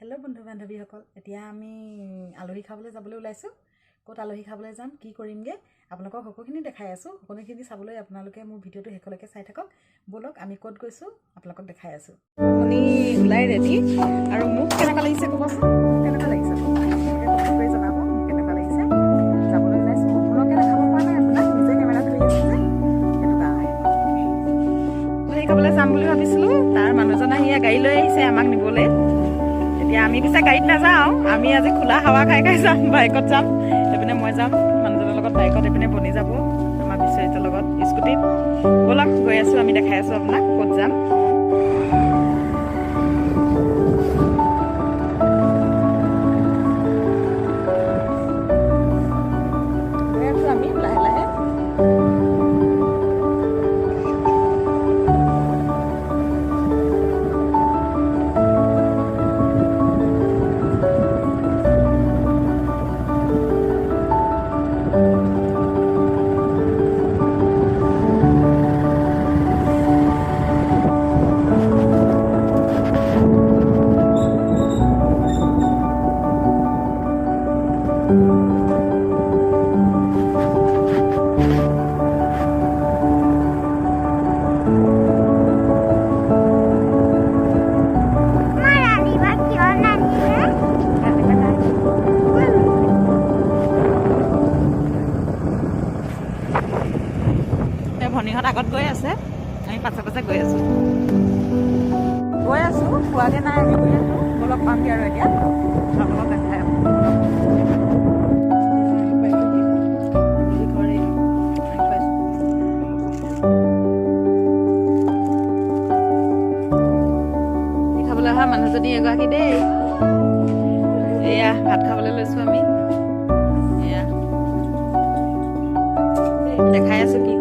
Hello' বন্ধু বান্ধৱীসকল, এতিয়া আমি আলহী খাবলৈ যাবলৈ ওলাইছোঁ। ক'ত আলহী খাবলৈ যাম, কি কৰিমগৈ, আপোনালোকক সকলোখিনি দেখাই আছোঁ। সকলোখিনি চাবলৈ আপোনালোকে মোৰ ভিডিঅ'টো শেষলৈকে চাই থাকক। ব'লক আমি ক'ত গৈছোঁ আপোনালোকক দেখাই আছোঁ। আপুনি ওলাই ৰেডি আৰু মোক কেনেকুৱা লাগিছে ক'বচোন, কেনেকুৱা লাগিছে কৰি জনাব মোক কেনেকুৱা লাগিছে। যাবলৈ ওলাইছোঁ, সম্পূৰ্ণকৈ দেখাব পৰা নাই আপোনাক, নিজে কেমেৰা ধৰি আছে যে সেইটো কাৰণে। আলহী খাবলৈ যাম বুলি ভাবিছিলোঁ, তাৰ মানুহজন আহি গাড়ী লৈ আহিছে আমাক নিবলৈ। এতিয়া আমি পিছে গাড়ীত নাযাওঁ, আমি আজি খোলা হাৱা খাই খাই যাম, বাইকত যাম। এইপিনে মই যাম মানুহজনৰ লগত বাইকত, এইপিনে বনি যাব আমাৰ বিশ্বজিতৰ লগত স্কুটিত। ব'লক গৈ আছোঁ, আমি দেখাই আছোঁ আপোনাক ক'ত যাম। গৈ আছোঁ আমি লাহে লাহে। ভনীহঁত আগত গৈ আছে, আমি পাছে পাছে গৈ আছোঁ পোৱাগে নাই, আমি গৈ আছোঁ। অলপ পামগৈ আৰু এতিয়া আপোনালোকক দেখাই আছোঁ। খাবলৈ অহা মানুহজনী এগৰাকী দেই। এয়া ভাত খাবলৈ লৈছোঁ আমি, এয়া দেখাই আছোঁ কি